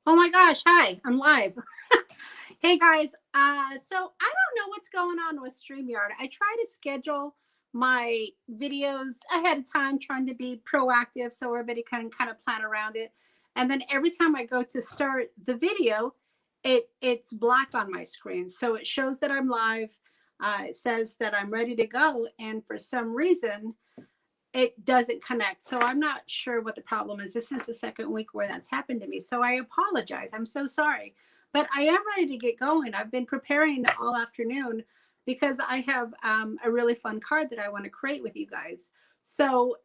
Oh my gosh, hi, I'm live. Hey guys, so I don't know what's going on with StreamYard. I try to schedule my videos ahead of time, trying to be proactive so everybody can kind of plan around it. And then every time I go to start the video, it's black on my screen. So it shows that I'm live. It says that I'm ready to go. And for some reason, it doesn't connect. So I'm not sure what the problem is. This is the second week where that's happened to me. So I apologize. I'm so sorry. But I am ready to get going. I've been preparing all afternoon because I have a really fun card that I want to create with you guys. So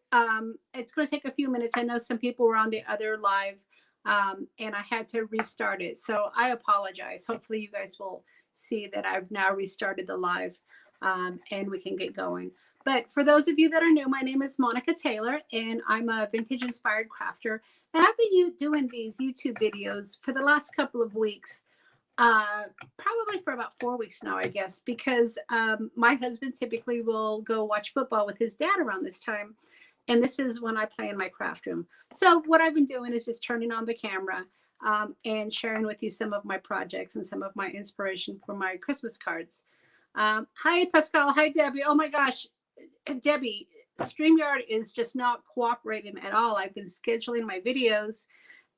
it's going to take a few minutes. I know some people were on the other live and I had to restart it. So I apologize. Hopefully you guys will see that I've now restarted the live and we can get going. But for those of you that are new, my name is Monica Taylor, and I'm a vintage inspired crafter. And I've been doing these YouTube videos for the last couple of weeks, probably for about 4 weeks now, I guess, because my husband typically will go watch football with his dad around this time. And this is when I play in my craft room. So what I've been doing is just turning on the camera and sharing with you some of my projects and some of my inspiration for my Christmas cards. Hi, Pascal. Hi, Debbie. Oh my gosh. Debbie, StreamYard is just not cooperating at all. I've been scheduling my videos,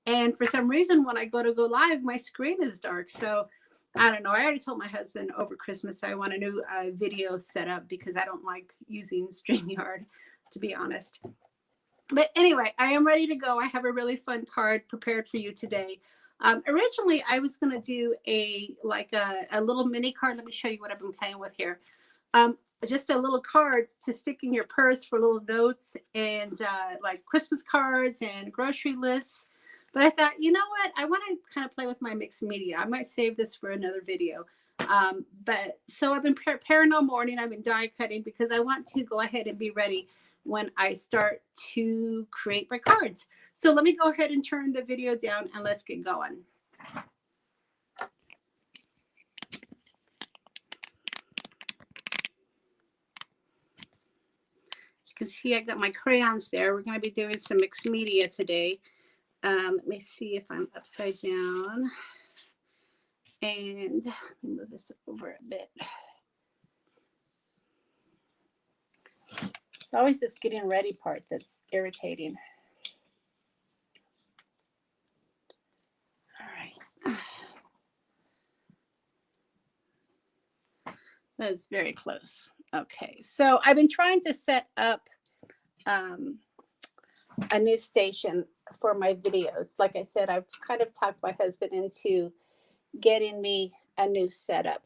and for some reason, when I go live, my screen is dark. So I don't know. I already told my husband over Christmas I want a new video set up because I don't like using StreamYard, to be honest. But anyway, I am ready to go. I have a really fun card prepared for you today. Originally, I was going to do a little mini card. Let me show you what I've been playing with here. Just a little card to stick in your purse for little notes and like Christmas cards and grocery lists. But I thought, you know what? I want to kind of play with my mixed media. I might save this for another video. But so I've been preparing all morning. I've been die cutting because I want to go ahead and be ready when I start to create my cards. So let me go ahead and turn the video down and let's get going. You can see I got my crayons there. We're going to be doing some mixed media today. Let me see if I'm upside down. And let me move this over a bit. It's always this getting ready part that's irritating. All right. That is very close. Okay, so I've been trying to set up a new station for my videos. Like I said, I've kind of talked my husband into getting me a new setup,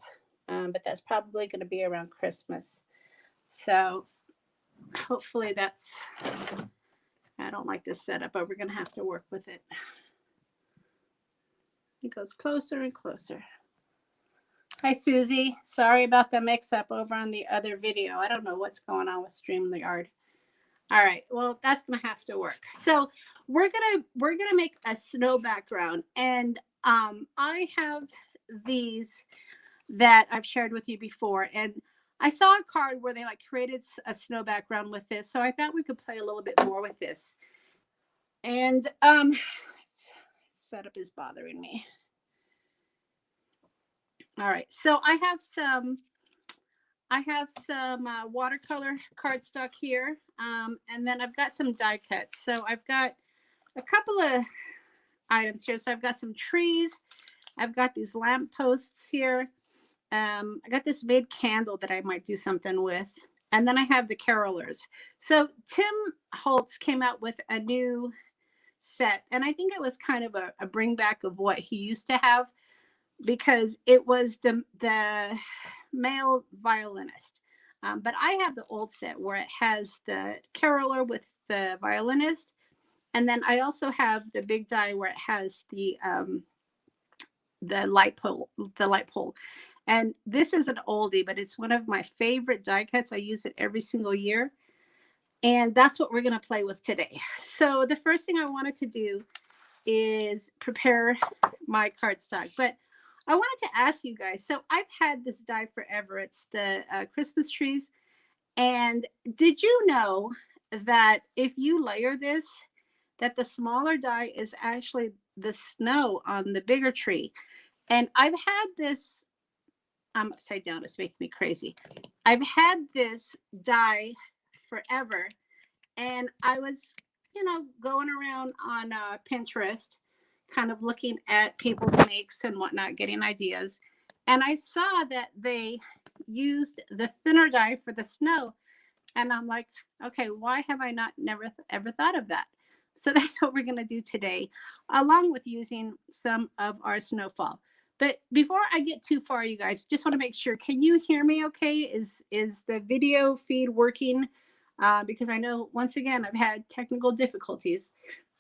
but that's probably going to be around Christmas. So hopefully that's, I don't like this setup, but we're going to have to work with it. It goes closer and closer. Hi, Susie. Sorry about the mix-up over on the other video. I don't know what's going on with StreamYard. All right, well, that's gonna have to work. So we're gonna make a snow background, and I have these that I've shared with you before, and I saw a card where they like created a snow background with this, so I thought we could play a little bit more with this. And setup is bothering me. All right, so I have some watercolor cardstock here, and then I've got some die cuts. So I've got a couple of items here. So I've got some trees. I've got these lamp posts here. I got this made candle that I might do something with. And then I have the carolers. So Tim Holtz came out with a new set, and I think it was kind of a bring back of what he used to have, because it was the male violinist. But I have the old set where it has the caroler with the violinist. And then I also have the big die where it has the light pole. And this is an oldie, but it's one of my favorite die cuts. I use it every single year. And that's what we're going to play with today. So the first thing I wanted to do is prepare my cardstock. But I wanted to ask you guys, so I've had this die forever. It's the Christmas trees. And did you know that if you layer this, that the smaller die is actually the snow on the bigger tree. And I've had this, I'm upside down, it's making me crazy. I've had this die forever. And I was, you know, going around on Pinterest, kind of looking at people's makes and whatnot, getting ideas. And I saw that they used the thinner dye for the snow. And I'm like, okay, why have I not ever thought of that? So that's what we're going to do today, along with using some of our snowfall. But before I get too far, you guys, just want to make sure, can you hear me okay? Is the video feed working? Because I know, once again, I've had technical difficulties.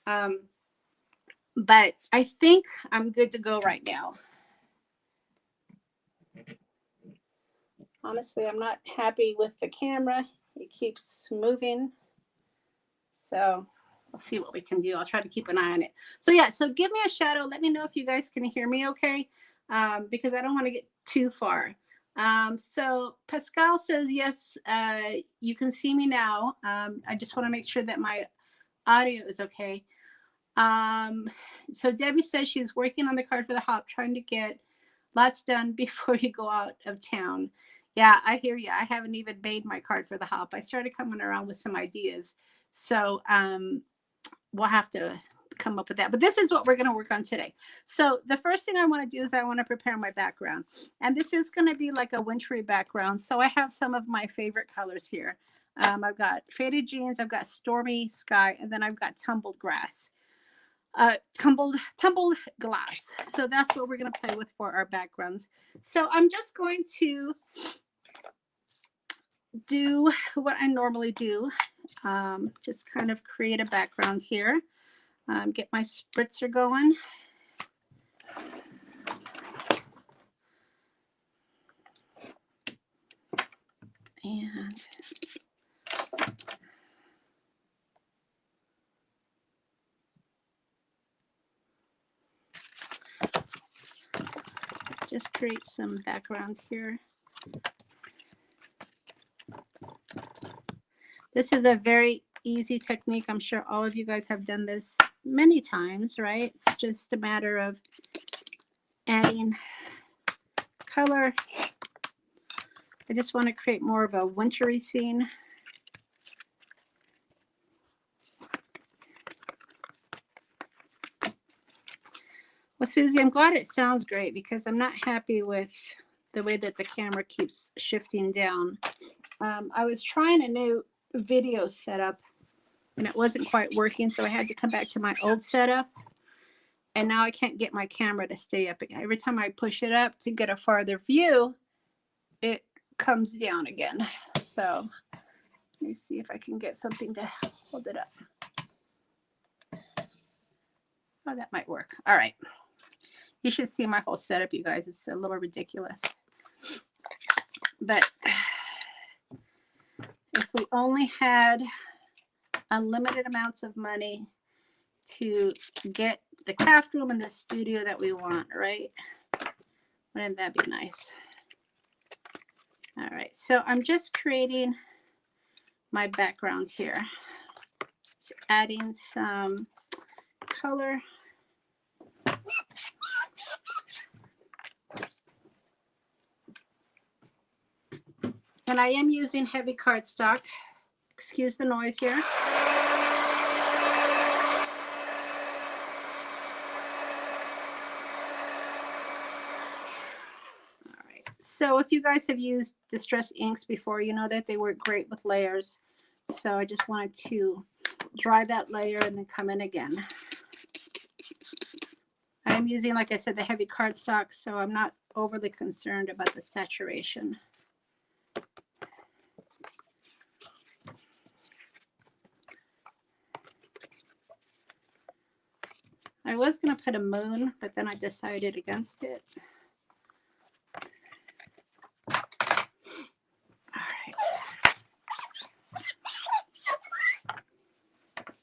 But I think I'm good to go right now. Honestly, I'm not happy with the camera. It keeps moving. So we'll see what we can do. I'll try to keep an eye on it. So yeah, so give me a shout out. Let me know if you guys can hear me okay, because I don't want to get too far. So Pascal says, yes, you can see me now. I just want to make sure that my audio is okay. So Debbie says she's working on the card for the hop, trying to get lots done before you go out of town. Yeah, I hear you. I haven't even made my card for the hop. I started coming around with some ideas. So we'll have to come up with that. But this is what we're going to work on today. So the first thing I want to do is I want to prepare my background. And this is going to be like a wintry background. So I have some of my favorite colors here. I've got faded jeans, I've got stormy sky, and then I've got tumbled grass. Tumbled glass. So that's what we're going to play with for our backgrounds. So I'm just going to do what I normally do. Just kind of create a background here. Get my spritzer going. And just create some background here. This is a very easy technique. I'm sure all of you guys have done this many times, right? It's just a matter of adding color. I just want to create more of a wintry scene. Well, Susie, I'm glad it sounds great because I'm not happy with the way that the camera keeps shifting down. I was trying a new video setup and it wasn't quite working, so I had to come back to my old setup. And now I can't get my camera to stay up again. Every time I push it up to get a farther view, it comes down again. So let me see if I can get something to hold it up. Oh, that might work. All right. You should see my whole setup, you guys. It's a little ridiculous. But if we only had unlimited amounts of money to get the craft room and the studio that we want, right? Wouldn't that be nice? All right, so I'm just creating my background here. Just adding some color. And I am using heavy cardstock. Excuse the noise here. So if you guys have used distress inks before, you know that they work great with layers. So I just wanted to dry that layer and then come in again. I'm using, like I said, the heavy cardstock, so I'm not overly concerned about the saturation. I was going to put a moon, but then I decided against it.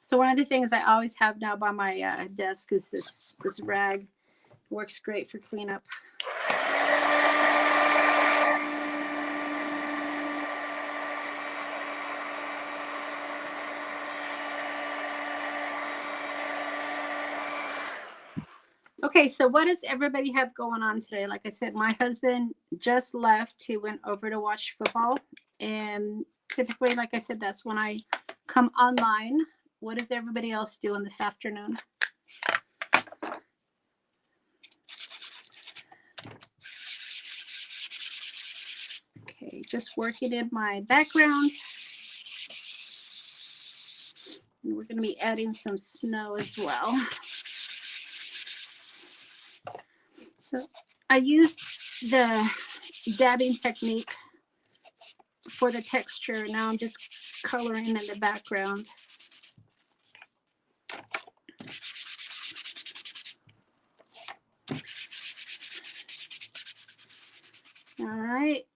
So one of the things I always have now by my desk is this rag. It works great for cleanup. Okay, so what does everybody have going on today? Like I said, my husband just left. He went over to watch football. And typically, like I said, that's when I come online. What is everybody else doing this afternoon? Okay, just working in my background. And we're going to be adding some snow as well. So I used the dabbing technique for the texture. Now I'm just coloring in the background. All right.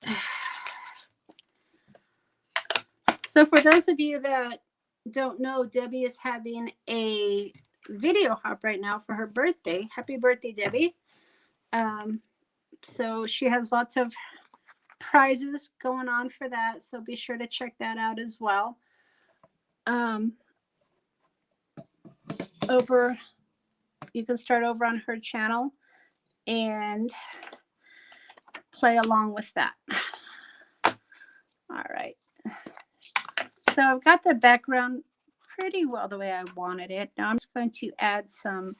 So for those of you that don't know, Debbie is having a video hop right now for her birthday. Happy birthday, Debbie. So she has lots of prizes going on for that. So be sure to check that out as well. You can start over on her channel and play along with that. All right. So I've got the background pretty well the way I wanted it. Now I'm just going to add some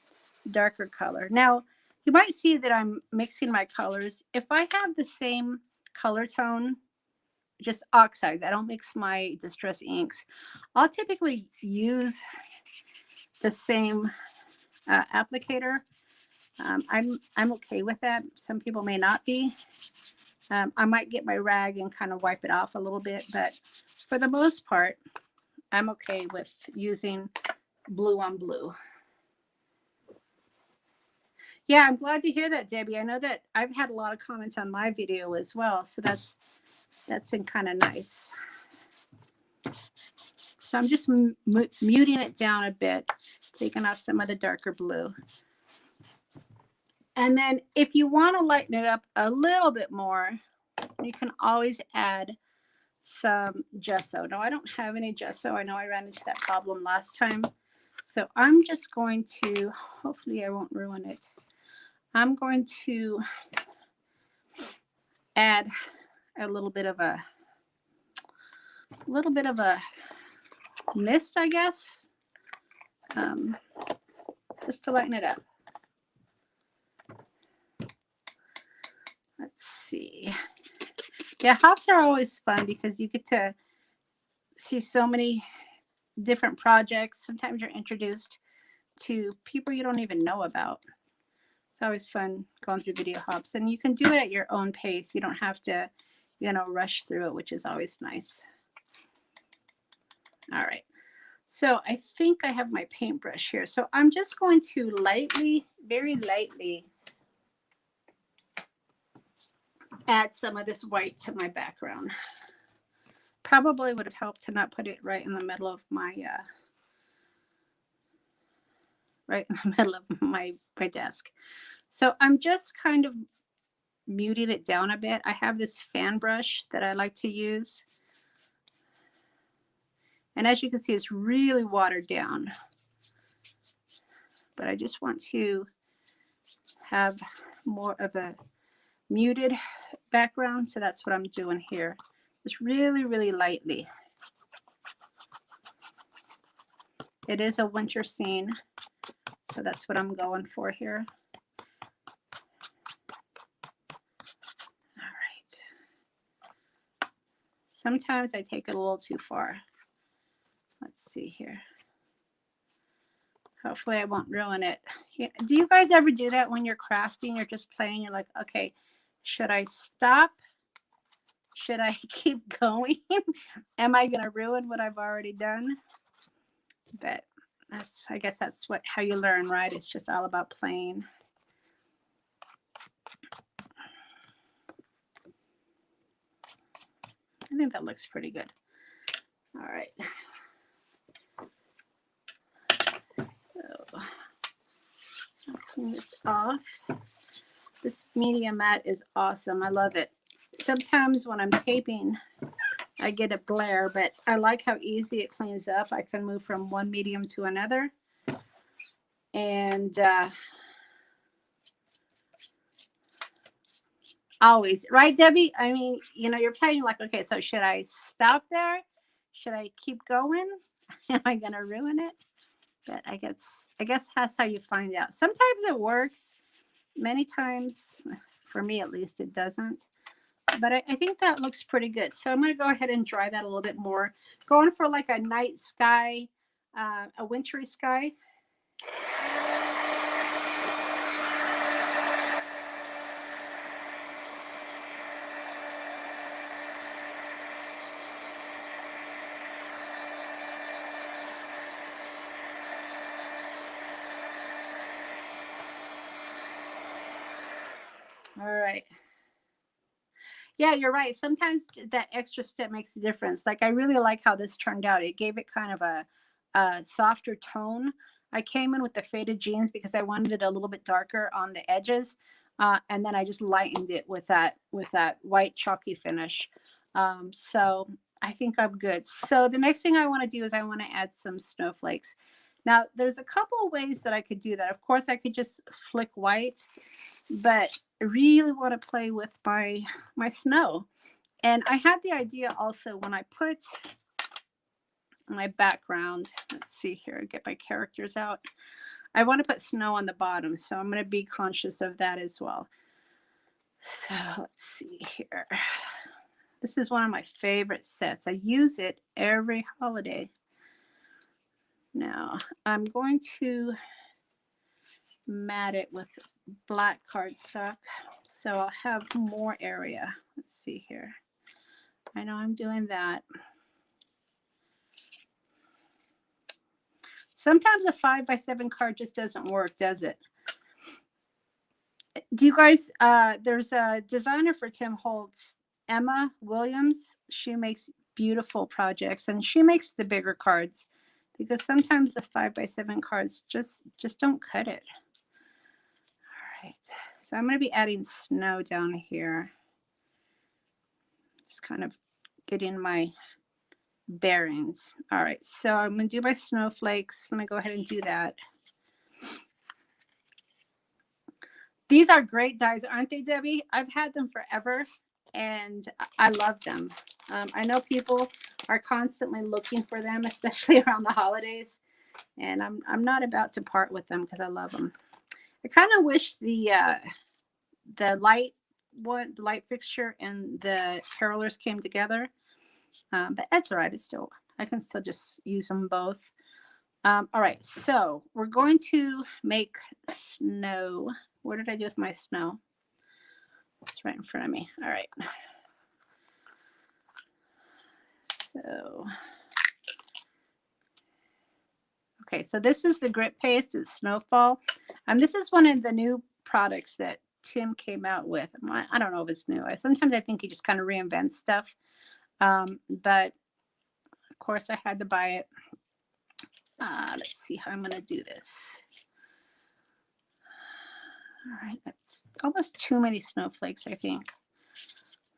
darker color. Now you might see that I'm mixing my colors. If I have the same color tone, just oxides, I don't mix my distress inks, I'll typically use the same applicator. I'm okay with that. Some people may not be. I might get my rag and kind of wipe it off a little bit, but for the most part, I'm okay with using blue on blue. Yeah, I'm glad to hear that, Debbie. I know that I've had a lot of comments on my video as well, so that's been kind of nice. So I'm just muting it down a bit, taking off some of the darker blue. And then if you want to lighten it up a little bit more, you can always add some gesso. Now, I don't have any gesso. I know I ran into that problem last time. So I'm just going to, hopefully I won't ruin it. I'm going to add a little bit of a mist, I guess, just to lighten it up. Let's see. Yeah, hops are always fun because you get to see so many different projects. Sometimes you're introduced to people you don't even know about. It's always fun going through video hops, and you can do it at your own pace. You don't have to, rush through it, which is always nice. All right. So I think I have my paintbrush here. So I'm just going to lightly, very lightly, add some of this white to my background. Probably would have helped to not put it right in the middle of my desk. So I'm just kind of muting it down a bit. I have this fan brush that I like to use. And as you can see, it's really watered down. But I just want to have more of a muted background. So that's what I'm doing here. Just really, really lightly. It is a winter scene. So that's what I'm going for here. All right. Sometimes I take it a little too far. Let's see here. Hopefully I won't ruin it. Do you guys ever do that when you're crafting? You're just playing. You're like, okay, should I stop? Should I keep going? Am I going to ruin what I've already done? But I guess that's how you learn, right? It's just all about playing. I think that looks pretty good. All right. So I'll clean this off. This media mat is awesome. I love it. Sometimes when I'm taping, I get a glare, but I like how easy it cleans up. I can move from one medium to another. And Always, right, Debbie? I mean, you know, you're playing like, okay, so should I stop there? Should I keep going? Am I gonna ruin it? But I guess that's how you find out. Sometimes it works. Many times, for me at least, it doesn't. But I think that looks pretty good. So I'm gonna go ahead and dry that a little bit more. Going for like a night sky, a wintry sky. All right. Yeah, you're right. Sometimes that extra step makes a difference. Like I really like how this turned out. It gave it kind of a softer tone. I came in with the faded jeans because I wanted it a little bit darker on the edges, and then I just lightened it with that white chalky finish. So I think I'm good. So the next thing I want to do is I want to add some snowflakes. Now there's a couple of ways that I could do that. Of course, I could just flick white, but I really want to play with my snow. And I had the idea also when I put my background, let's see here, get my characters out. I want to put snow on the bottom, so I'm going to be conscious of that as well. So let's see here. This is one of my favorite sets. I use it every holiday. Now I'm going to mat it with black cardstock so I'll have more area. Let's see here. I know I'm doing that. Sometimes a 5x7 card just doesn't work, does it? Do you guys, there's a designer for Tim Holtz, Emma Williams. She makes beautiful projects and she makes the bigger cards because sometimes the 5x7 cards just don't cut it. All right, so I'm going to be adding snow down here. Just kind of getting my bearings. All right, so I'm going to do my snowflakes. Let me go ahead and do that. These are great dies, aren't they, Debbie? I've had them forever and I love them. I know people are constantly looking for them, especially around the holidays, and I'm not about to part with them because I love them. I kind of wish the light fixture and the carolers came together, but that's all right. I can still just use them both. All right, so we're going to make snow. What did I do with my snow? It's right in front of me. All right. So, okay, so this is the grit paste. It's Snowfall. And this is one of the new products that Tim came out with. I don't know if it's new. Sometimes I think he just kind of reinvents stuff. But of course I had to buy it. Let's see how I'm going to do this. All right, that's almost too many snowflakes, I think.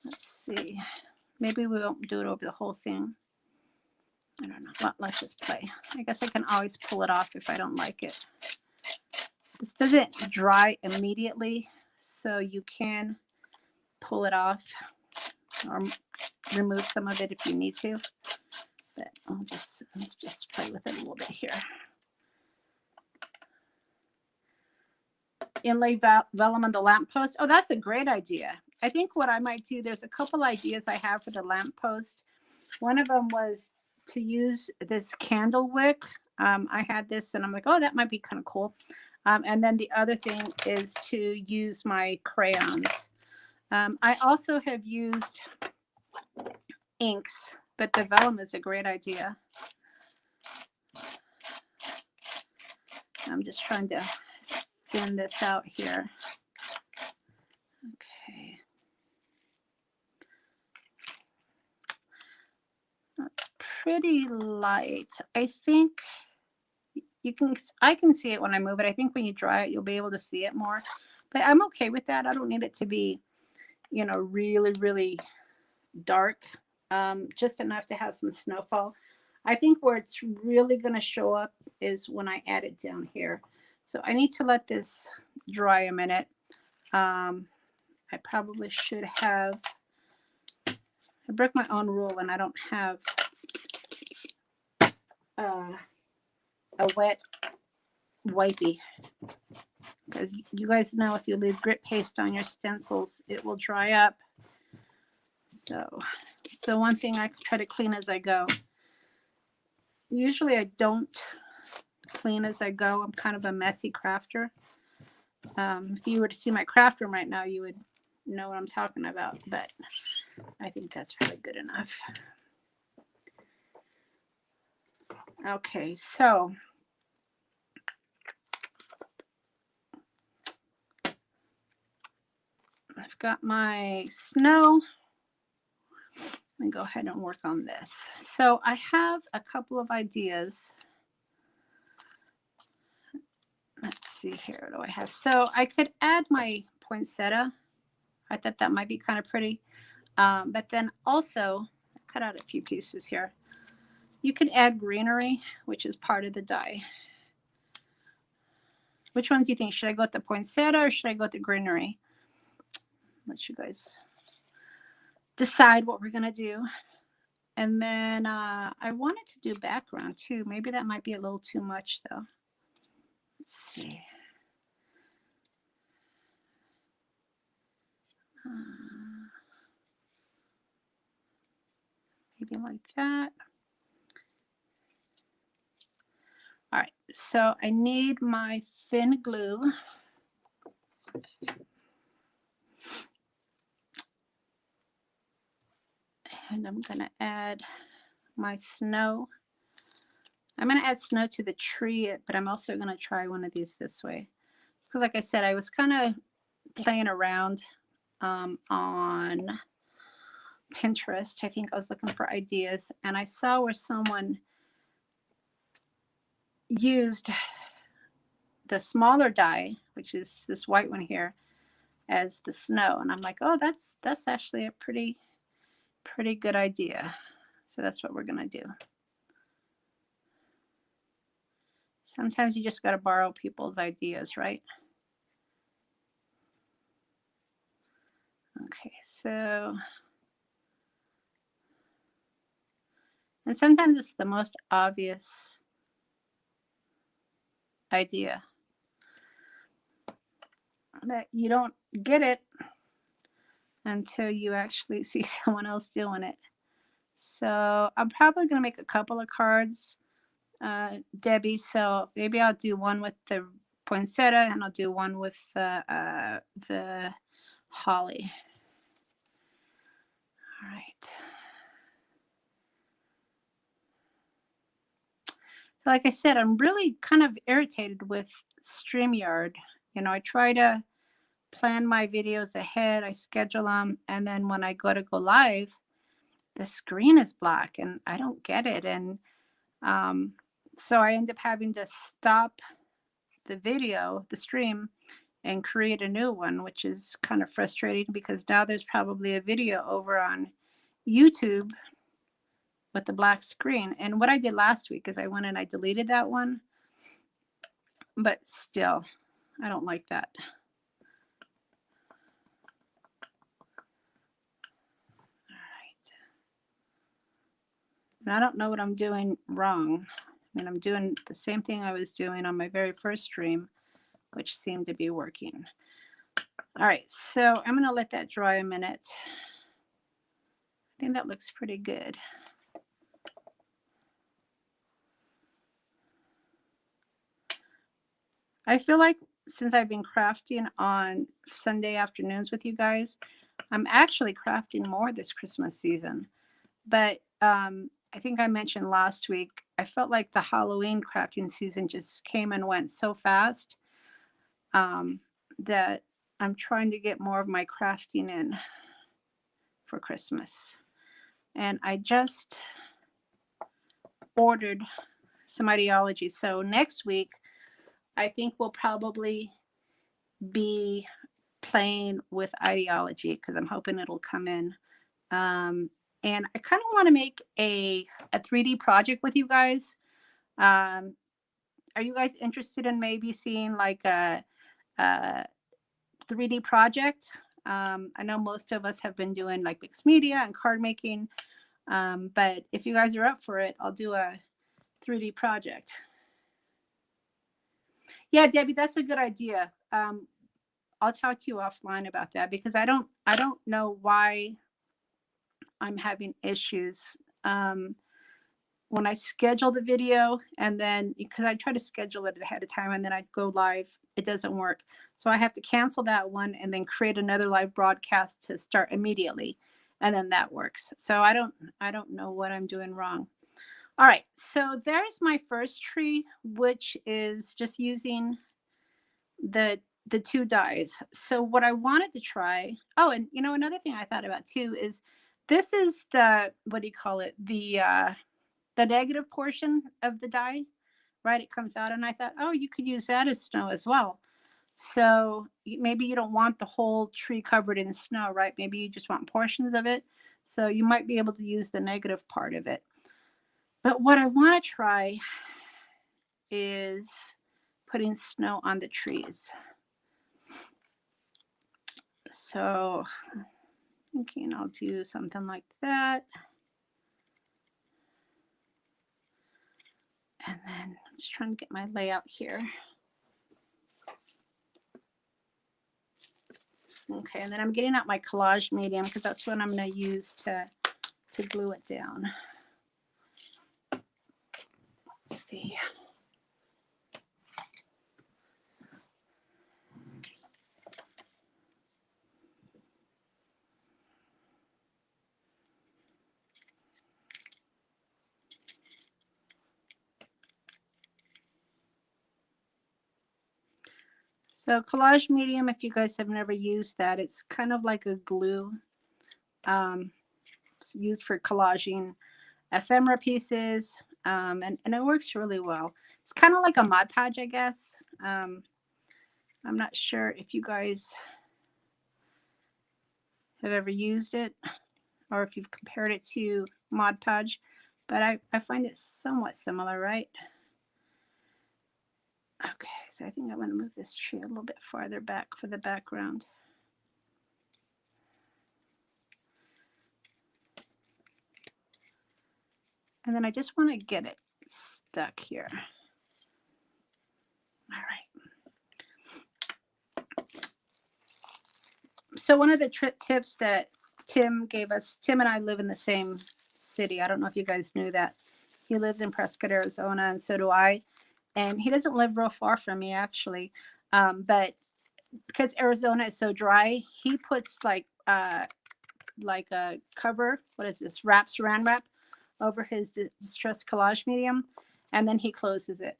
Let's see. Maybe we won't do it over the whole thing. I don't know. Well, let's just play. I guess I can always pull it off if I don't like it. This doesn't dry immediately, so you can pull it off or remove some of it if you need to. But let's just play with it a little bit here. Inlay vellum on the lamppost. Oh, that's a great idea. I think what I might do, there's a couple ideas I have for the lamppost. One of them was to use this candle wick. I had this and I'm like, oh, that might be kind of cool. And then the other thing is to use my crayons. I also have used inks, but the vellum is a great idea. I'm just trying to thin this out here. Okay. That's pretty light. I think I can see it when I move it. I think when you dry it, you'll be able to see it more. But I'm okay with that. I don't need it to be, you know, really, really dark. Just enough to have some snowfall. I think where it's really going to show up is when I add it down here. So I need to let this dry a minute. I I probably should have, I broke my own rule and I don't have a wet wipey, because you guys know if you leave grit paste on your stencils, it will dry up. So one thing I try to clean as I go. Usually I don't clean as I go. I'm kind of a messy crafter. If you were to see my craft room right now, you would know what I'm talking about, but I think that's probably good enough. Okay, so I've got my snow. Let me go ahead and work on this. So I have a couple of ideas. Let's see here, what do I have? So I could add my poinsettia. I thought that might be kind of pretty. But then also, I cut out a few pieces here. You could add greenery, which is part of the die. Which one do you think? Should I go with the poinsettia or should I go with the greenery? Let you guys decide what we're going to do. And then I wanted to do background too. Maybe that might be a little too much though. Let's see. Maybe like that. All right, so I need my thin glue. And I'm going to add my snow. I'm going to add snow to the tree, but I'm also going to try one of these this way. Because like I said, I was kind of playing around on Pinterest. I think I was looking for ideas, and I saw where someone used the smaller die, which is this white one here, as the snow. And I'm like, oh, that's actually a pretty good idea. So that's what we're going to do. Sometimes you just got to borrow people's ideas, right? Okay, so, and sometimes it's the most obvious idea that you don't get it until you actually see someone else doing it. So I'm probably going to make a couple of cards, Debbie. So maybe I'll do one with the poinsettia and I'll do one with the holly. All right. So like I said, I'm really kind of irritated with StreamYard. You know, I try to plan my videos ahead, I schedule them, and then when I go live, the screen is black and I don't get it. And so I end up having to stop the video, the stream, and create a new one, which is kind of frustrating because now there's probably a video over on YouTube with the black screen. And what I did last week is I went and I deleted that one, but still, I don't like that. And I don't know what I'm doing wrong. I mean, I'm doing the same thing I was doing on my very first stream, which seemed to be working. All right, so I'm going to let that dry a minute. I think that looks pretty good. I feel like since I've been crafting on Sunday afternoons with you guys, I'm actually crafting more this Christmas season. But I think I mentioned last week, I felt like the Halloween crafting season just came and went so fast that I'm trying to get more of my crafting in for Christmas. And I just ordered some ideology. So next week, I think we'll probably be playing with ideology because I'm hoping it'll come in. And I kind of want to make a 3D project with you guys. Are you guys interested in maybe seeing like a 3D project? I know most of us have been doing like mixed media and card making, but if you guys are up for it, I'll do a 3D project. Yeah, Debbie, that's a good idea. I'll talk to you offline about that because I don't know why I'm having issues. When I schedule the video, and then because I try to schedule it ahead of time and then I go live, it doesn't work. So I have to cancel that one and then create another live broadcast to start immediately. And then that works. So I don't know what I'm doing wrong. All right. So there's my first tree, which is just using the 2 dies. So what I wanted to try, oh, and you know, another thing I thought about too is this is the, what do you call it? The negative portion of the die, right? It comes out, and I thought, oh, you could use that as snow as well. So maybe you don't want the whole tree covered in snow, right? Maybe you just want portions of it. So you might be able to use the negative part of it. But what I want to try is putting snow on the trees. So I'm thinking I'll do something like that. And then I'm just trying to get my layout here. Okay, and then I'm getting out my collage medium because that's what I'm going to use to glue it down. Let's see. So collage medium, if you guys have never used that, it's kind of like a glue. It's used for collaging ephemera pieces, and it works really well. It's kind of like a Mod Podge, I guess. I'm not sure if you guys have ever used it or if you've compared it to Mod Podge, but I find it somewhat similar, right? Okay, so I think I'm going to move this tree a little bit farther back for the background. And then I just want to get it stuck here. All right. So one of the tips that Tim gave us, Tim and I live in the same city. I don't know if you guys knew that. He lives in Prescott, Arizona, and so do I. And he doesn't live real far from me, actually. But because Arizona is so dry, he puts like a cover, what is this, saran wrap over his distress collage medium, and then he closes it.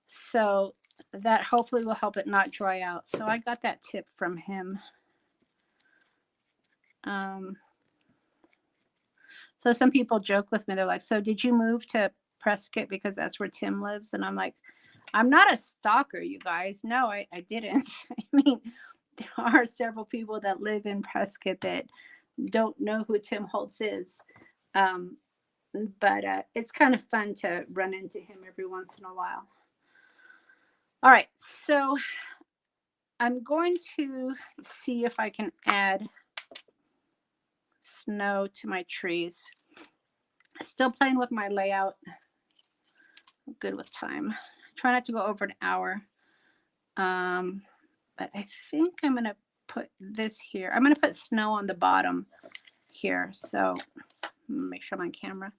So that hopefully will help it not dry out. So I got that tip from him. So some people joke with me. They're like, so did you move to Prescott because that's where Tim lives? And I'm like, I'm not a stalker, you guys. No, I didn't. I mean, there are several people that live in Prescott that don't know who Tim Holtz is. But it's kind of fun to run into him every once in a while. All right, so I'm going to see if I can add snow to my trees. Still playing with my layout. I'm good with time. Try not to go over an hour. But I think I'm going to put this here. I'm going to put snow on the bottom here. So make sure I'm on camera.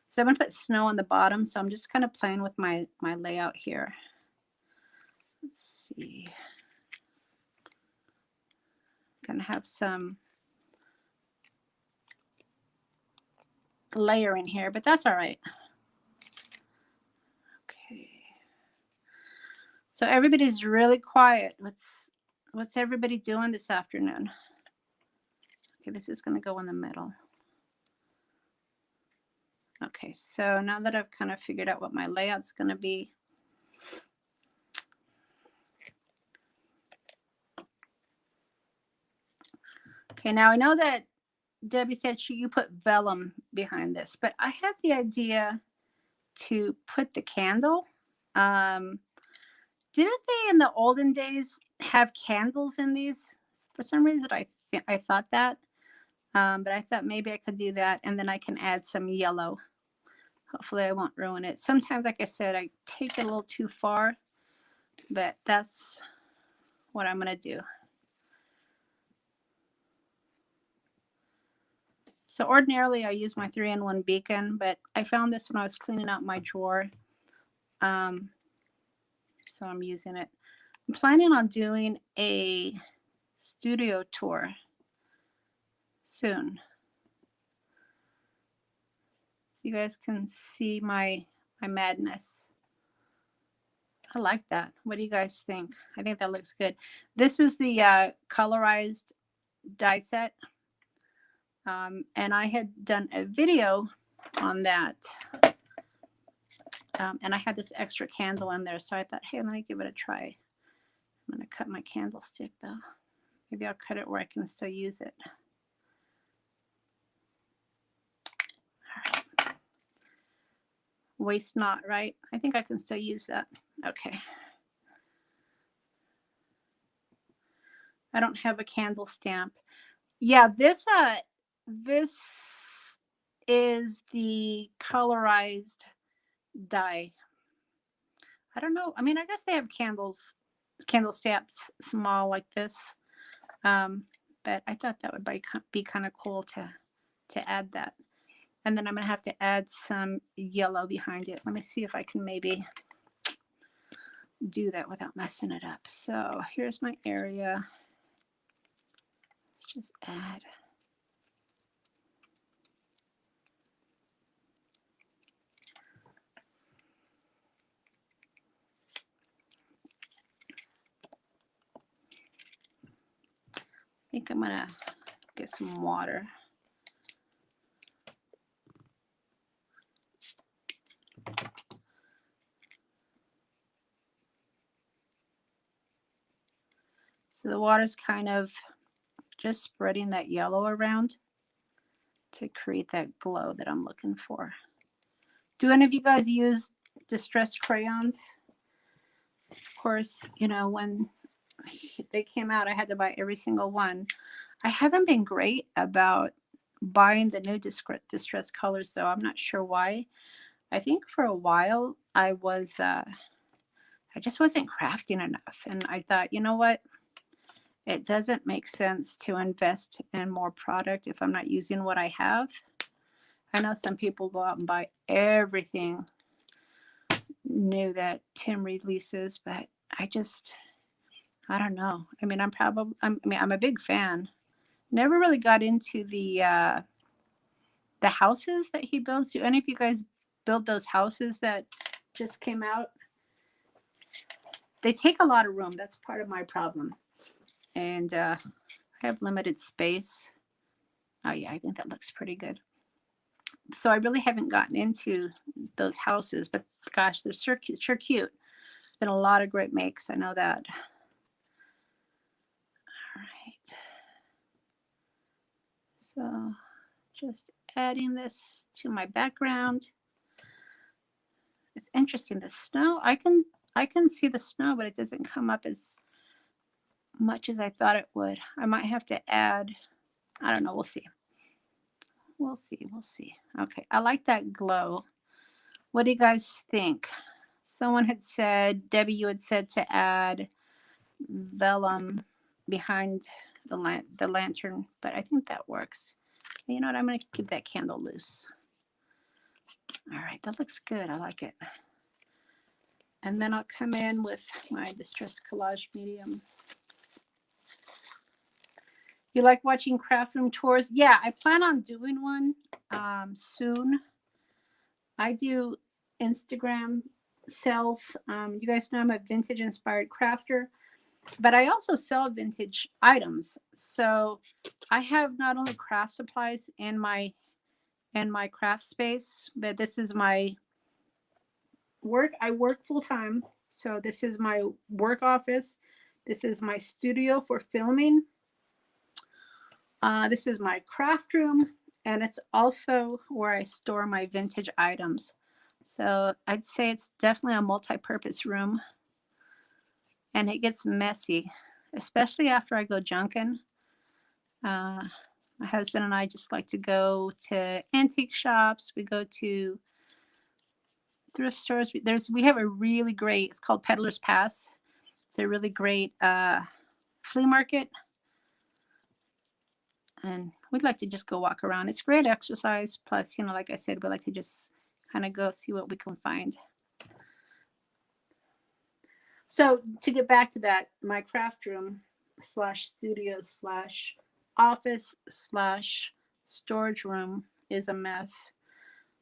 So I'm going to put snow on the bottom. So I'm just kind of playing with my layout here. Let's see. I'm going to have some layer in here, but that's all right. Okay. So everybody's really quiet. What's everybody doing this afternoon? Okay, this is going to go in the middle. Okay, so now that I've kind of figured out what my layout's going to be, okay, now I know that Debbie said you put vellum behind this, but I had the idea to put the candle. Didn't they in the olden days have candles in these? For some reason, I second I thought that. But I thought maybe I could do that, and then I can add some yellow. Hopefully I won't ruin it. Sometimes, like I said, I take it a little too far, but that's what I'm going to do. So ordinarily I use my 3-in-1 beacon, but I found this when I was cleaning out my drawer. So I'm using it. I'm planning on doing a studio tour soon, so you guys can see my madness. I like that. What do you guys think? I think that looks good. This is the colorized die set, and I had done a video on that, and I had this extra candle in there, so I thought, hey, let me give it a try. I'm going to cut my candlestick though. Maybe I'll cut it where I can still use it. All right. Waste not, right? I think I can still use that. Okay. I don't have a candle stamp. Yeah, this is the colorized die. I don't know. I mean, I guess they have candle stamps small like this. But I thought that would be kind of cool to add that. And then I'm going to have to add some yellow behind it. Let me see if I can maybe do that without messing it up. So here's my area. Let's just add. I think I'm going to get some water. So the water's kind of just spreading that yellow around to create that glow that I'm looking for. Do any of you guys use distressed crayons? Of course, you know, when they came out, I had to buy every single one. I haven't been great about buying the new distressed colors, so I'm not sure why. I think for a while I just wasn't crafting enough, and I thought, you know what? It doesn't make sense to invest in more product if I'm not using what I have. I know some people go out and buy everything new that Tim releases, but I don't know. I mean, I'm a big fan. Never really got into the houses that he builds. Do any of you guys build those houses that just came out? They take a lot of room. That's part of my problem. And I have limited space. Oh yeah, I think that looks pretty good. So I really haven't gotten into those houses, but gosh, they're sure cute. Been a lot of great makes, I know that. All right. So just adding this to my background. It's interesting. The snow, I can see the snow, but it doesn't come up as much as I thought it would. I might have to add, I don't know, we'll see. We'll see. Okay, I like that glow. What do you guys think? Someone had said, Debbie, you had said to add vellum behind the lantern, but I think that works. You know what? I'm going to keep that candle loose. All right, that looks good. I like it. And then I'll come in with my Distress Collage Medium. You like watching craft room tours? Yeah, I plan on doing one soon. I do Instagram sales. You guys know I'm a vintage inspired crafter, but I also sell vintage items. So I have not only craft supplies in my craft space, but this is my work. I work full time. So this is my work office. This is my studio for filming. This is my craft room, and it's also where I store my vintage items. So I'd say it's definitely a multi-purpose room, and it gets messy, especially after I go junking. My husband and I just like to go to antique shops. We go to thrift stores. We have a really great, it's called Peddler's Pass. It's a really great flea market. And we'd like to just go walk around. It's great exercise. Plus, you know, like I said, we like to just kind of go see what we can find. So to get back to that, my craft room / studio / office / storage room is a mess.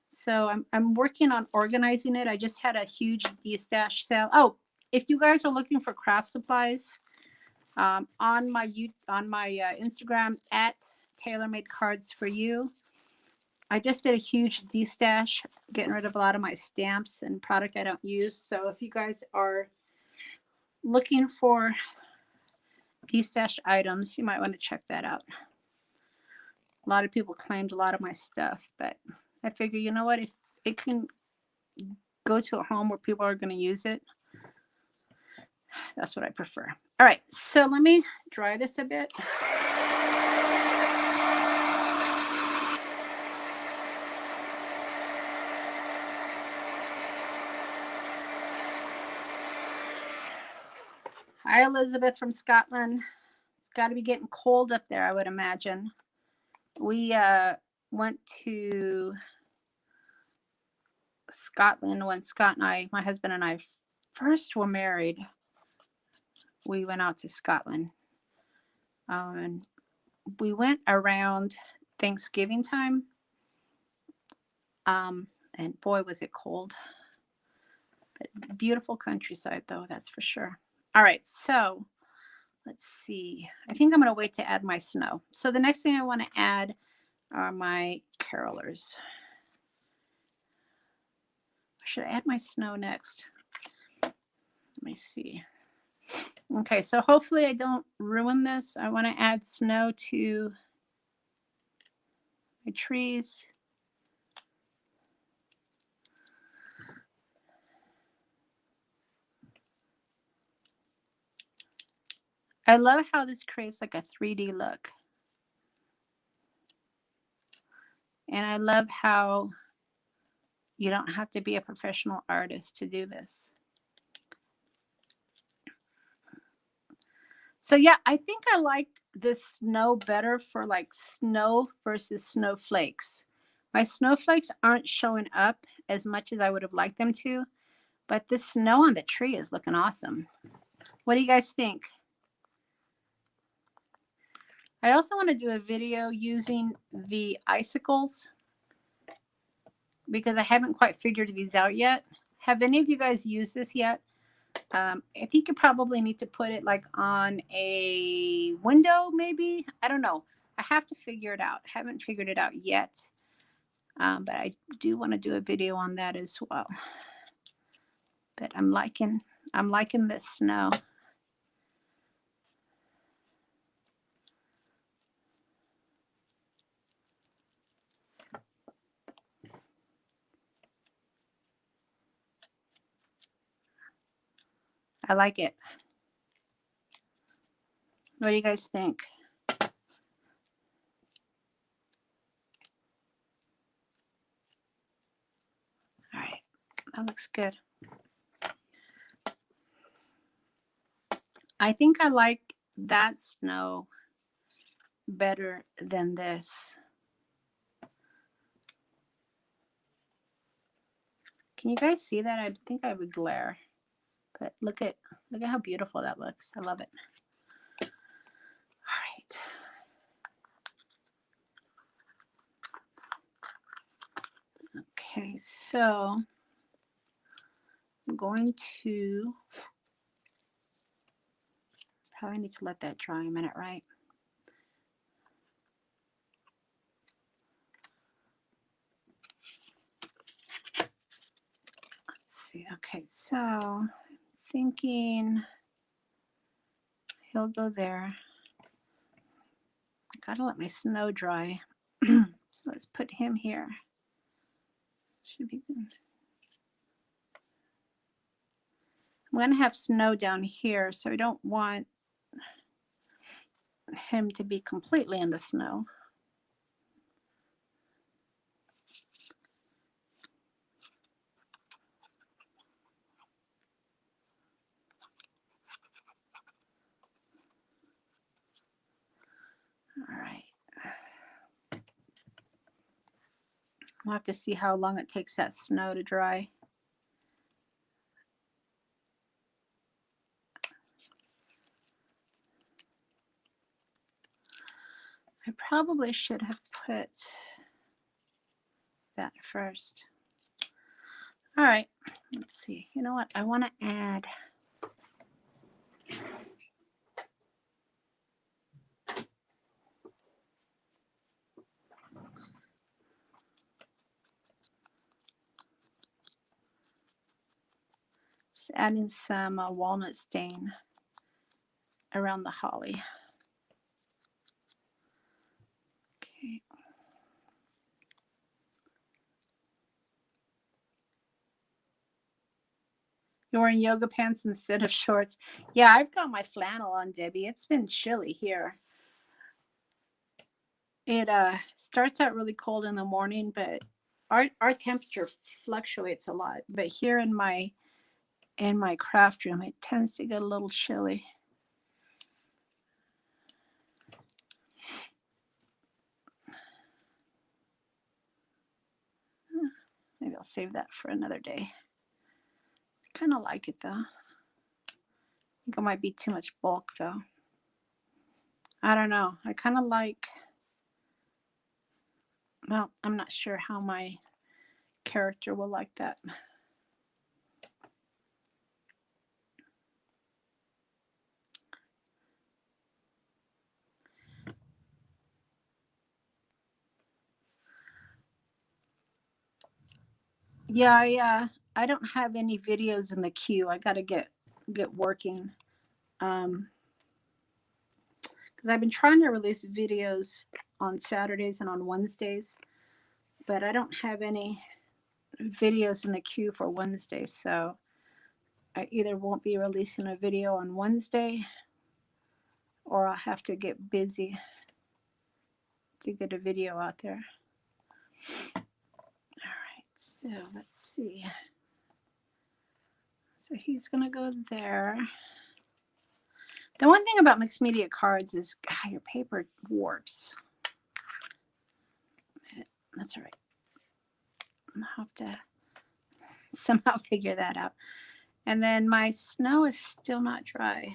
So I'm working on organizing it. I just had a huge de-stash sale. Oh, if you guys are looking for craft supplies, on my Instagram at Taylormadecards4u, I just did a huge de-stash, getting rid of a lot of my stamps and product I don't use. So if you guys are looking for de-stashed items, you might want to check that out. A lot of people claimed a lot of my stuff, but I figure, you know what, if it can go to a home where people are going to use it, that's what I prefer. All right, so let me dry this a bit. Hi, Elizabeth from Scotland. It's got to be getting cold up there, I would imagine. We went to Scotland when Scott and I, my husband and I, first were married. We went out to Scotland. And we went around Thanksgiving time. And boy, was it cold. But beautiful countryside, though, that's for sure. All right, so let's see. I think I'm going to wait to add my snow. So the next thing I want to add are my carolers. Should I add my snow next? Let me see. Okay, so hopefully I don't ruin this. I want to add snow to my trees. I love how this creates like a 3D look. And I love how you don't have to be a professional artist to do this. So yeah, I think I like this snow better for like snow versus snowflakes. My snowflakes aren't showing up as much as I would have liked them to, but this snow on the tree is looking awesome. What do you guys think? I also want to do a video using the icicles because I haven't quite figured these out yet. Have any of you guys used this yet? I think you probably need to put it like on a window, maybe. I don't know. I have to figure it out. I haven't figured it out yet. But I do want to do a video on that as well. But I'm liking this snow. I like it. What do you guys think? All right, that looks good. I think I like that snow better than this. Can you guys see that? I think I would glare. But look at how beautiful that looks. I love it. All right. Okay, so I'm going to probably need to let that dry a minute, right? Let's see. Okay, so I'm thinking he'll go there. I gotta let my snow dry. So let's put him here. Should be good. I'm gonna have snow down here, so I don't want him to be completely in the snow. All right. We'll have to see how long it takes that snow to dry. I probably should have put that first. All right, let's see. You know what? I want to add just adding some walnut stain around the holly. Okay. You're wearing yoga pants instead of shorts. Yeah, I've got my flannel on, Debbie. It's been chilly here. It starts out really cold in the morning, but our temperature fluctuates a lot. But here in my craft room, it tends to get a little chilly. Maybe I'll save that for another day. I kind of like it though. I think it might be too much bulk though. I don't know. I kind of like, well, I'm not sure how my character will like that. Yeah, I don't have any videos in the queue. I got to get working. Because I've been trying to release videos on Saturdays and on Wednesdays, but I don't have any videos in the queue for Wednesday. So I either won't be releasing a video on Wednesday or I'll have to get busy to get a video out there. All right, so let's see. So he's going to go there. The one thing about mixed media cards is your paper warps. That's all right. I'll have to somehow figure that out. And then my snow is still not dry.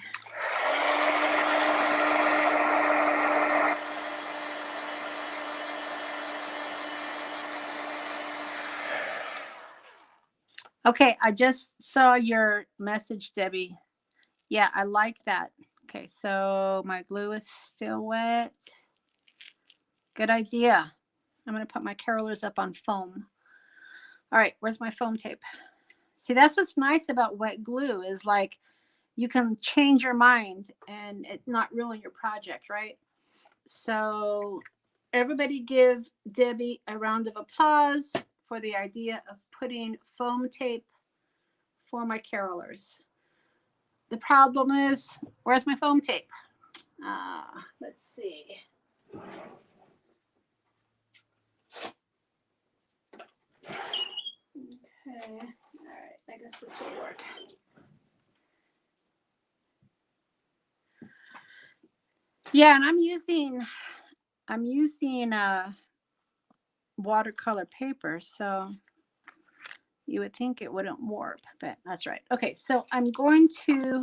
Okay, I just saw your message, Debbie. Yeah, I like that. Okay, so my glue is still wet. Good idea. I'm going to put my carolers up on foam. All right, where's my foam tape? See, that's what's nice about wet glue is like you can change your mind and it not ruin your project, right? So everybody give Debbie a round of applause for the idea of putting foam tape for my carolers. The problem is, where's my foam tape? Let's see. Okay, all right, I guess this will work. Yeah, and I'm using watercolor paper, so you would think it wouldn't warp, but that's right. Okay, so I'm going to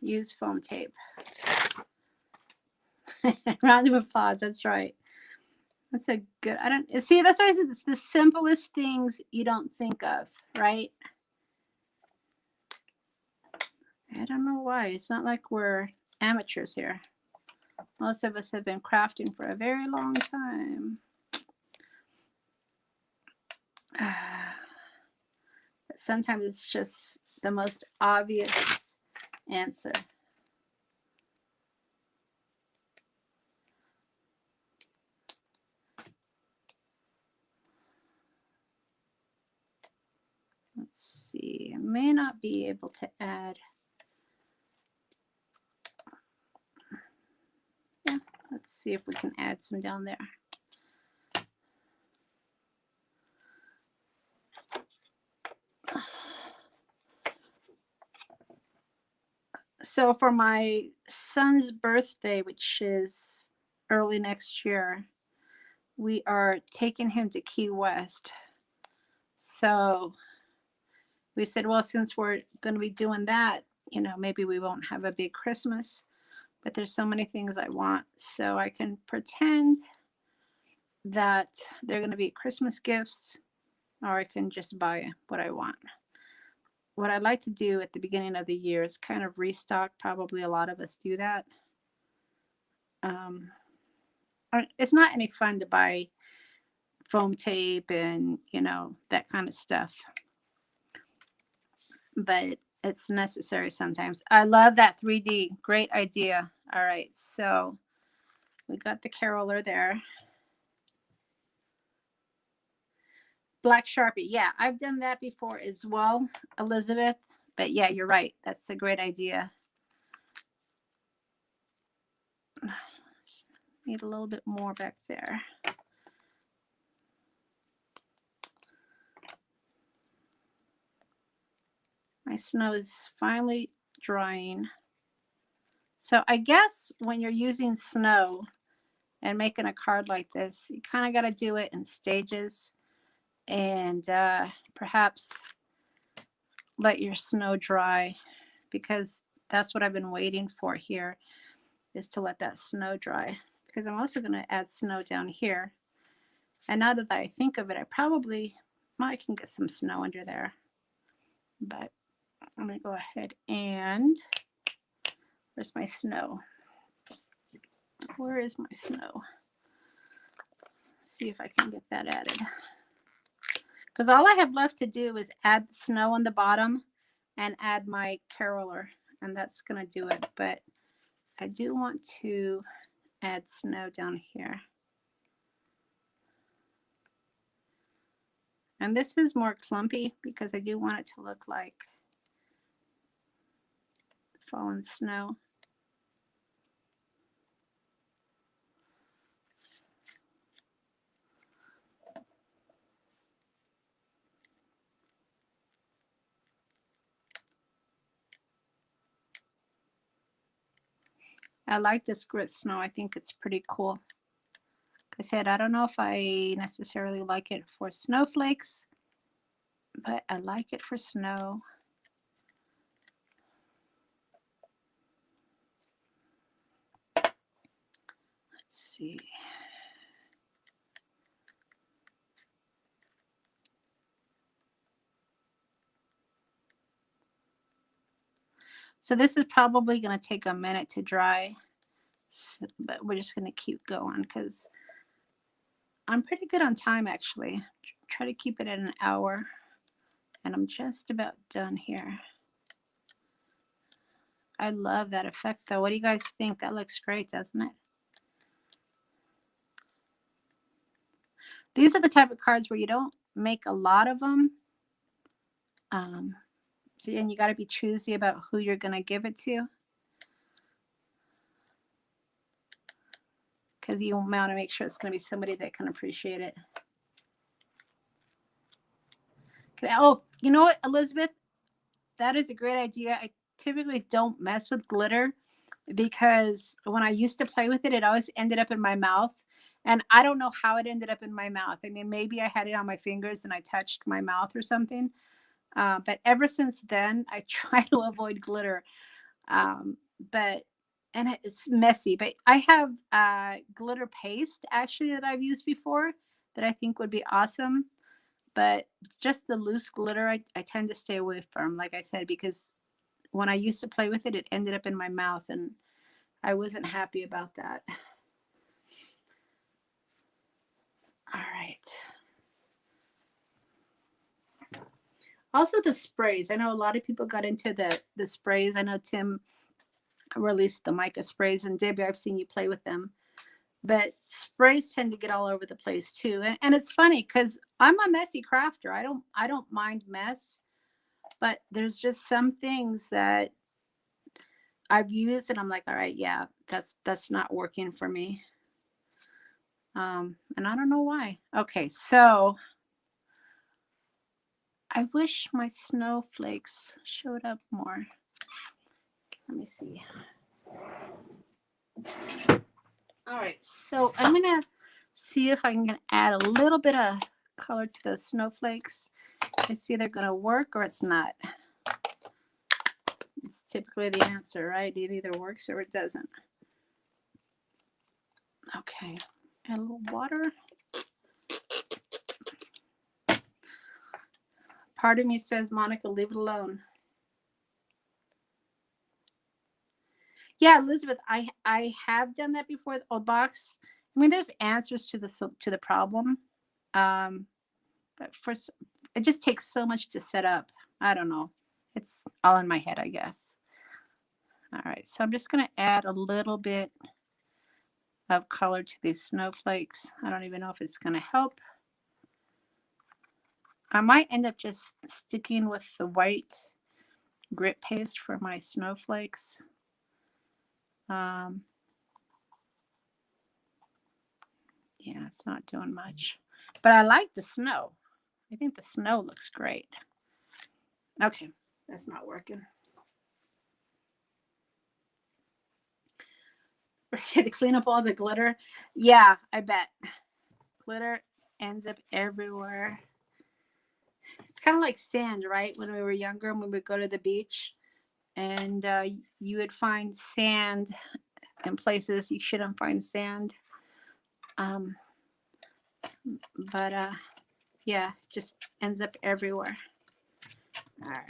use foam tape. Round of applause, that's right. That's a good, I don't, see, that's why I said it's the simplest things you don't think of, right? I don't know why. It's not like we're amateurs here. Most of us have been crafting for a very long time. But sometimes it's just the most obvious answer. Let's see. I may not be able to add. Let's see if we can add some down there. So for my son's birthday, which is early next year, we are taking him to Key West. So we said, well, since we're going to be doing that, you know, maybe we won't have a big Christmas, but there's so many things I want. So I can pretend that they're going to be Christmas gifts, or I can just buy what I want. What I'd like to do at the beginning of the year is kind of restock. Probably a lot of us do that. It's not any fun to buy foam tape and, you know, that kind of stuff, but it's necessary sometimes. I love that 3D. Great idea. All right, so we got the caroler there. Black Sharpie. Yeah, I've done that before as well, Elizabeth. But yeah, you're right. That's a great idea. Need a little bit more back there. My snow is finally drying. So I guess when you're using snow and making a card like this, you kind of got to do it in stages, and perhaps let your snow dry, because that's what I've been waiting for here, is to let that snow dry, because I'm also going to add snow down here. And now that I think of it, I probably might can get some snow under there, but I'm going to go ahead and, where's my snow? Where is my snow? Let's see if I can get that added. Because all I have left to do is add snow on the bottom and add my caroler, and that's going to do it. But I do want to add snow down here. And this is more clumpy because I do want it to look like fallen snow. I like this grit snow. I think it's pretty cool. Like I said, I don't know if I necessarily like it for snowflakes, but I like it for snow. Let's see. So this is probably going to take a minute to dry, but we're just going to keep going because I'm pretty good on time, actually. Try to keep it at an hour, and I'm just about done here. I love that effect, though. What do you guys think? That looks great, doesn't it? These are the type of cards where you don't make a lot of them. So, and you got to be choosy about who you're going to give it to, because you want to make sure it's going to be somebody that can appreciate it. Okay. Oh, you know what, Elizabeth? That is a great idea. I typically don't mess with glitter because when I used to play with it, it always ended up in my mouth. And I don't know how it ended up in my mouth. I mean, maybe I had it on my fingers and I touched my mouth or something. But ever since then, I try to avoid glitter. And it's messy. But I have glitter paste, actually, that I've used before that I think would be awesome. But just the loose glitter, I tend to stay away from, like I said, because when I used to play with it, it ended up in my mouth, and I wasn't happy about that. All right. Also the sprays. I know a lot of people got into the sprays. I know Tim released the mica sprays, and Debbie, I've seen you play with them. But sprays tend to get all over the place too. And it's funny because I'm a messy crafter. I don't mind mess, but there's just some things that I've used and I'm like, all right, yeah, that's not working for me. And I don't know why. Okay, so I wish my snowflakes showed up more. Let me see. All right, so I'm gonna see if I can add a little bit of color to those snowflakes. It's either gonna work or it's not. It's typically the answer, right? It either works or it doesn't. Okay, add a little water. Part of me says, Monica, leave it alone. Yeah, Elizabeth, I have done that before. The box. I mean, there's answers to the problem, but it just takes so much to set up. I don't know. It's all in my head, I guess. All right, so I'm just gonna add a little bit of color to these snowflakes. I don't even know if it's gonna help. I might end up just sticking with the white grit paste for my snowflakes. Yeah, it's not doing much, but I like the snow. I think the snow looks great. Okay, that's not working. We're here to clean up all the glitter. Yeah, I bet. Glitter ends up everywhere. It's kind of like sand, right? When we were younger and we would go to the beach and you would find sand in places you shouldn't find sand. But yeah, just ends up everywhere. All right.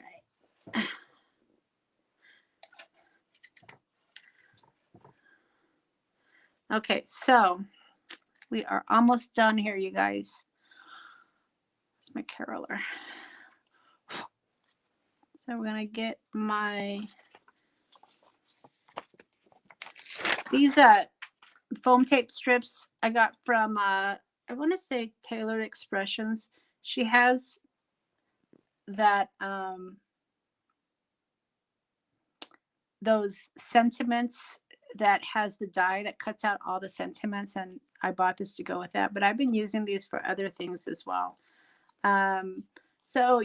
Okay, so we are almost done here, you guys. It's my caroler. So we're gonna get these foam tape strips I got from I want to say Tailored Expressions. She has that those sentiments that has the die that cuts out all the sentiments, and I bought this to go with that, but I've been using these for other things as well. So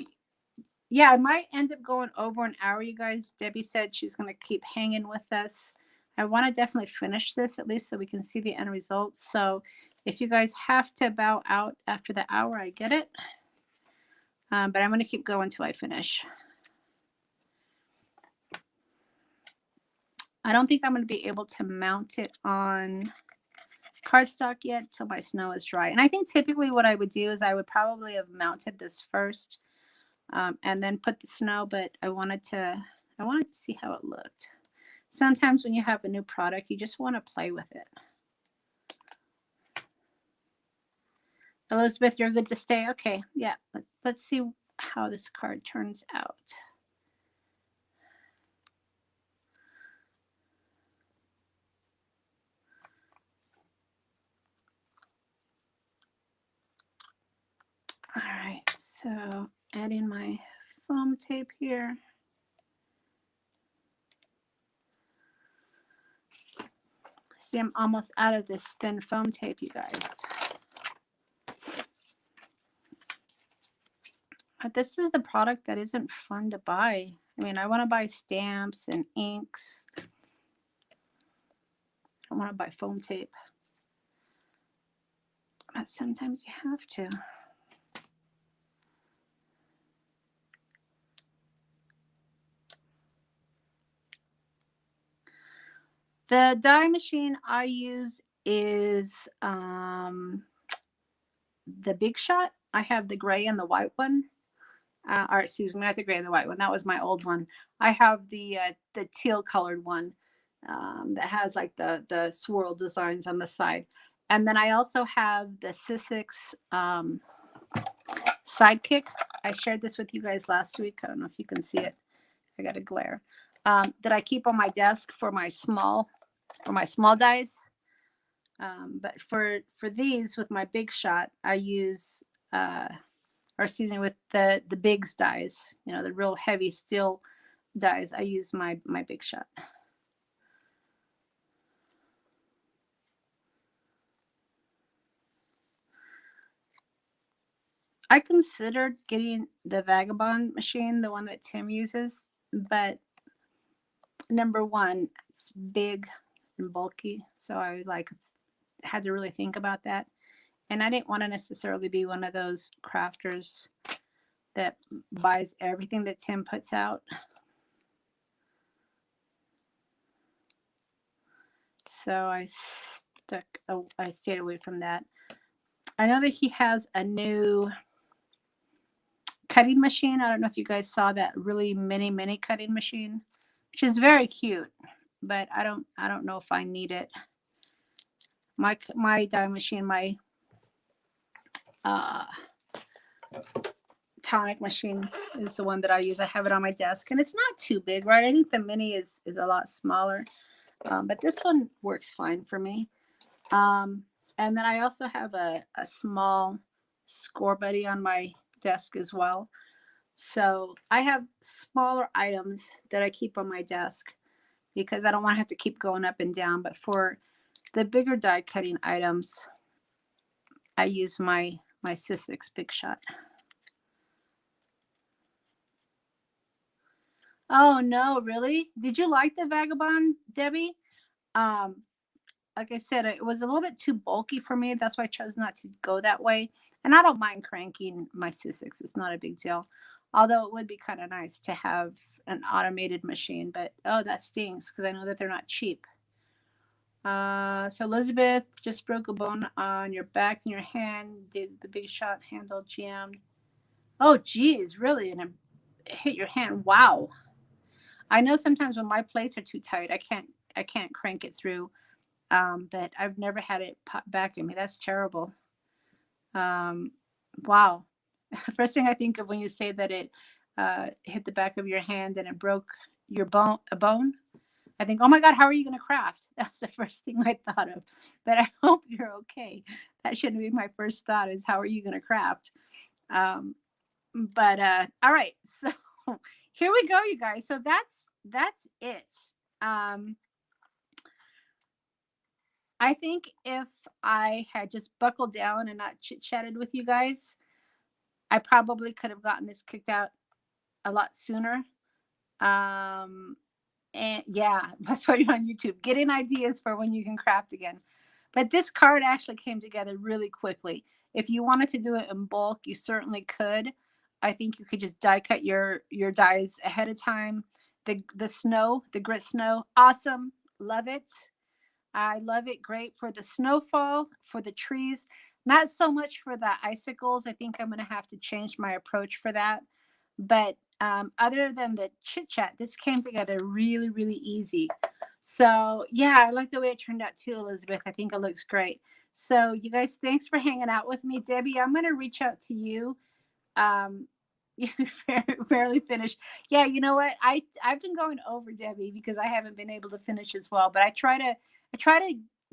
yeah, I might end up going over an hour, you guys. Debbie said she's going to keep hanging with us. I want to definitely finish this at least so we can see the end results. So if you guys have to bow out after the hour, I get it. But I'm going to keep going until I finish. I don't think I'm going to be able to mount it on cardstock yet till my snow is dry. And I think typically what I would do is I would probably have mounted this first and then put the snow, but I wanted to see how it looked. Sometimes when you have a new product, you just want to play with it. Elizabeth, you're good to stay? Okay, yeah. Let's see how this card turns out. All right, so adding my foam tape here. See, I'm almost out of this thin foam tape, you guys. But this is the product that isn't fun to buy. I mean, I want to buy stamps and inks. I want to buy foam tape. But sometimes you have to. The die machine I use is the Big Shot. I have the gray and the white one. Or excuse me, not the gray and the white one. That was my old one. I have the teal colored one that has like the swirl designs on the side. And then I also have the Sizzix Sidekick. I shared this with you guys last week. I don't know if you can see it. I got a glare. That I keep on my desk for my small dies. But for these with my Big Shot, I use or excuse me, with the bigs dies, you know, the real heavy steel dies, I use my Big Shot. I considered getting the Vagabond machine, the one that Tim uses, but number one, it's big and bulky, so I had to really think about that. And I didn't want to necessarily be one of those crafters that buys everything that Tim puts out. So I stayed away from that. I know that he has a new cutting machine. I don't know if you guys saw that really mini cutting machine, which is very cute, but I don't know if I need it. My die machine, my tonic machine is the one that I use. I have it on my desk, and it's not too big, right? I think the mini is a lot smaller, but this one works fine for me. And then I also have a small score buddy on my desk as well. So I have smaller items that I keep on my desk because I don't want to have to keep going up and down. But for the bigger die cutting items, I use my Sizzix Big Shot. Oh no, really? Did you like the Vagabond, Debbie? Like I said, it was a little bit too bulky for me. That's why I chose not to go that way. And I don't mind cranking my Sizzix. It's not a big deal. Although it would be kind of nice to have an automated machine. But, oh, that stings because I know that they're not cheap. So Elizabeth just broke a bone on your back and your hand. Did the Big Shot handle jammed? Oh, geez, really? And it hit your hand. Wow. I know sometimes when my plates are too tight, I can't crank it through. But I've never had it pop back at me. That's terrible. Wow. First thing I think of when you say that it hit the back of your hand and it broke a bone, I think, oh my God, how are you going to craft? That's the first thing I thought of. But I hope you're okay. That shouldn't be my first thought is how are you going to craft? All right. So here we go, you guys. So that's it. I think if I had just buckled down and not chit-chatted with you guys, I probably could have gotten this kicked out a lot sooner. And yeah, that's why you're on YouTube, getting ideas for when you can craft again. But this card actually came together really quickly. If you wanted to do it in bulk, you certainly could. I think you could just die cut your dies ahead of time. The grit snow, awesome, love it. I love it. Great for the snowfall, for the trees. Not so much for the icicles. I think I'm going to have to change my approach for that. But other than the chit chat, this came together really, really easy. So yeah, I like the way it turned out too, Elizabeth. I think it looks great. So you guys, thanks for hanging out with me. Debbie, I'm going to reach out to you. You fairly finished. Yeah, you know what? I've been going over, Debbie, because I haven't been able to finish as well. But I try to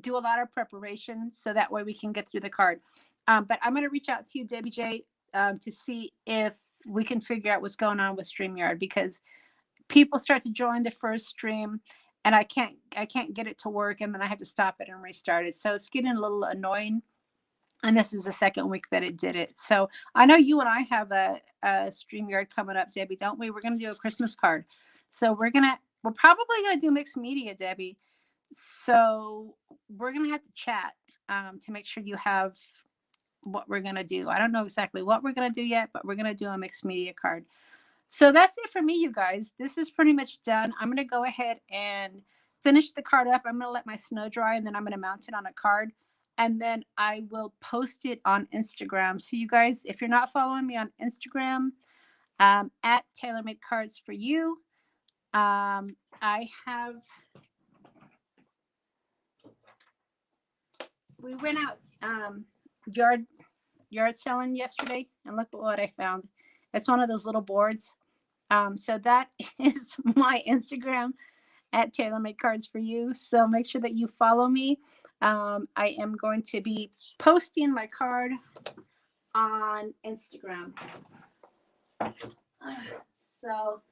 do a lot of preparation so that way we can get through the card. But I'm going to reach out to you, Debbie J, to see if we can figure out what's going on with StreamYard, because people start to join the first stream and I can't get it to work, and then I have to stop it and restart it. So it's getting a little annoying. And this is the second week that it did it. So I know you and I have a StreamYard coming up, Debbie, don't we? We're going to do a Christmas card. So we're probably going to do mixed media, Debbie. So we're going to have to chat to make sure you have what we're going to do. I don't know exactly what we're going to do yet, but we're going to do a mixed media card. So that's it for me, you guys. This is pretty much done. I'm going to go ahead and finish the card up. I'm going to let my snow dry, and then I'm going to mount it on a card. And then I will post it on Instagram. So you guys, if you're not following me on Instagram, at Taylormadecards4u, we went out yard selling yesterday, and look at what I found. It's one of those little boards. So that is my Instagram at Taylormadecards4u. So make sure that you follow me. I am going to be posting my card on Instagram. So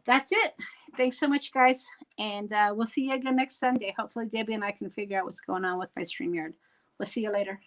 that's it. Thanks so much, guys. And we'll see you again next Sunday. Hopefully Debbie and I can figure out what's going on with my StreamYard. We'll see you later.